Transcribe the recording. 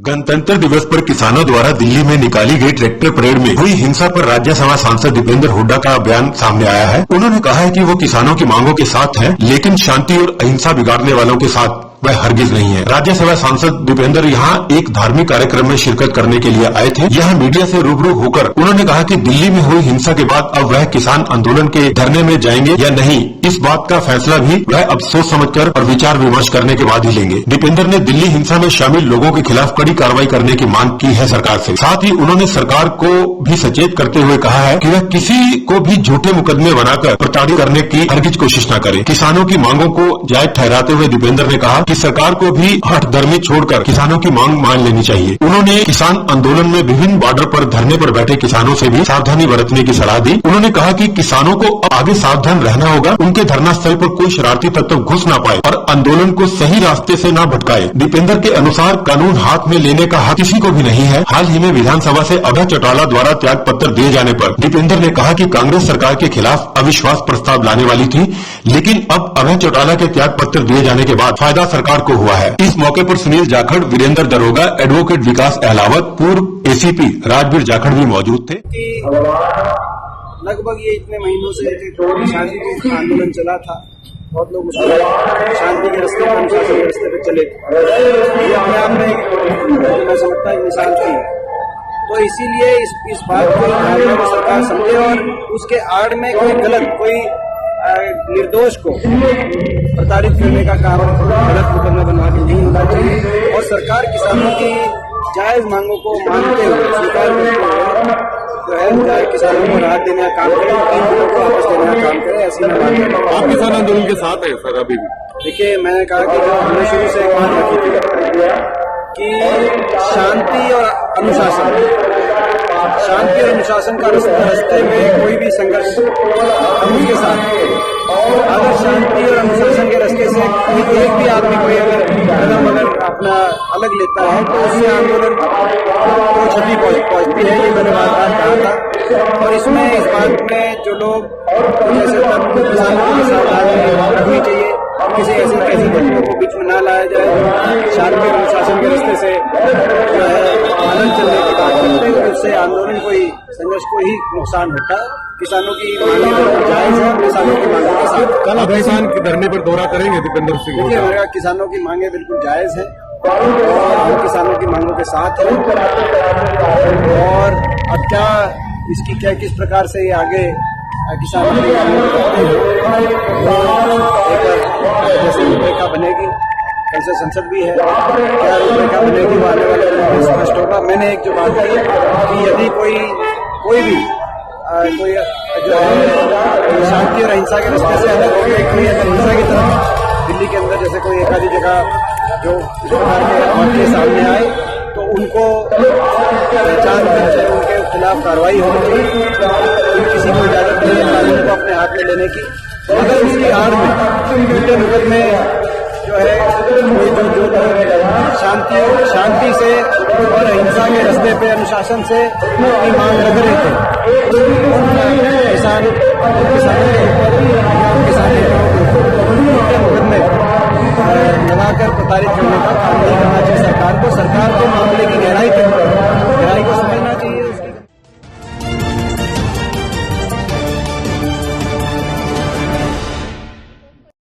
गणतंत्र दिवस पर किसानों द्वारा दिल्ली में निकाली गई ट्रैक्टर परेड में हुई हिंसा पर राज्यसभा सांसद दीपेंद्र हुड्डा का बयान सामने आया है। उन्होंने कहा है कि वो किसानों की मांगों के साथ है, लेकिन शांति और अहिंसा बिगाड़ने वालों के साथ वह हरगिज नहीं है। राज्यसभा सांसद दीपेंद्र यहाँ एक धार्मिक कार्यक्रम में शिरकत करने के लिए आए थे। यहाँ मीडिया से रूबरू होकर उन्होंने कहा कि दिल्ली में हुई हिंसा के बाद अब वह किसान आंदोलन के धरने में जाएंगे या नहीं, इस बात का फैसला भी वह अब सोच समझकर और विचार विमर्श करने के बाद ही लेंगे। दीपेंद्र ने दिल्ली हिंसा में शामिल लोगों के खिलाफ कड़ी कार्रवाई करने की मांग की है सरकार से। साथ ही उन्होंने सरकार को भी सचेत करते हुए कहा है कि वह किसी को भी झूठे मुकदमे बनाकर प्रताड़ित करने की हरगिज कोशिश न करे। किसानों की मांगों को जायज ठहराते हुए दीपेंद्र ने कहा कि सरकार को भी हठधर्मी छोड़कर किसानों की मांग मान लेनी चाहिए। उन्होंने किसान आंदोलन में विभिन्न बॉर्डर पर धरने पर बैठे किसानों से भी सावधानी बरतने की सलाह दी। उन्होंने कहा कि किसानों को अब आगे सावधान रहना होगा, उनके धरना स्थल पर कोई शरारती तत्व घुस न पाए और आंदोलन को सही रास्ते से न भटकाए। दीपेंद्र के अनुसार कानून हाथ में लेने का हक किसी को भी नहीं है। हाल ही में विधानसभा से अभय चौटाला द्वारा त्याग पत्र दिए जाने पर दीपेंद्र ने कहा कि कांग्रेस सरकार के खिलाफ अविश्वास प्रस्ताव लाने वाली थी, लेकिन अब अभय चौटाला के त्याग पत्र दिए जाने के बाद फायदा सरकार को हुआ है। इस मौके पर सुनील जाखड़, वीरेंद्र दरोगा, एडवोकेट विकास अहलावत, पूर्व एसीपी राजवीर जाखड़ भी मौजूद थे। लगभग ये इतने महीनों से शांति आंदोलन चला था, बहुत लोग शांति के रास्ते पर, अनुशासन के रास्ते पर चले थे। ये अपने आप में मैं समझता एक मिसाल थी। तो इसीलिए इस बात को सरकार समझे और उसके आड़ में कोई गलत, कोई निर्दोष को प्रताड़ित करने का काम, गलत मुकदमा बनवा के नहीं होना चाहिए। और सरकार किसानों की जायज मांगों को मानते हुए स्वीकार करते हुए जो है किसानों को राहत देने का काम करे, को वापस देने का काम करे। ऐसी बात आप किसान आंदोलन के साथ है सर? अभी भी देखिए, मैंने कहा कि जो हमने शुरू से एक बात रखी थी कि शांति और अनुशासन का रास्ते में कोई भी संघर्ष हम उसके साथ। अगर शांति और अनुशासन के रास्ते से एक भी आदमी कोई अगर अपना अलग लेता है तो उससे आंदोलन को क्षति पहुंचती है। ये मैंने बात कहा था। और इसमें इस बात में जो लोग जैसे किसानों के साथ रखनी चाहिए, किसी ऐसे घटनाओं को बीच में न लाया जाए। शांति और अनुशासन के रास्ते से जो है आनंद चलने की बात करते हैं, उससे आंदोलन को ही, संघर्ष को ही नुकसान होता है। किसानों की मांगे जायज है, किसानों की मांगों के साथ। कल आप किसान के धरने पर दौरा करेंगे दीपेंद्र सिंह? देखिए, मेरा किसानों की मांगे बिल्कुल जायज है और किसानों की मांगों के साथ है। और अब क्या इसकी क्या किस प्रकार से ये आगे किसानों की मांगों को करते हैं, जैसे रूपरेखा बनेगी, कैसे संसद भी है, क्या रूपरेखा बनेगी वो आने वाले दिन में स्पष्ट होगा। मैंने एक जो बात कही कि यदि कोई भी कोई जो है शांति और अहिंसा के रास्ते से अलग होकर कोई अगर हिंसा की तरफ दिल्ली के अंदर जैसे कोई एक आधी जगह जो इस प्रकार के मामले सामने आए तो उनको पहचान कर उनके खिलाफ कार्रवाई होनी चाहिए। किसी को इजाजत नहीं है कानून को अपने हाथ में लेने की। अगर उसकी आड़ में झूठे मुकदमे जो है कोई जो शांति से और अहिंसा के रास्ते पे अनुशासन से अपनी मांग रख रहे थे, किसानों के ऊपर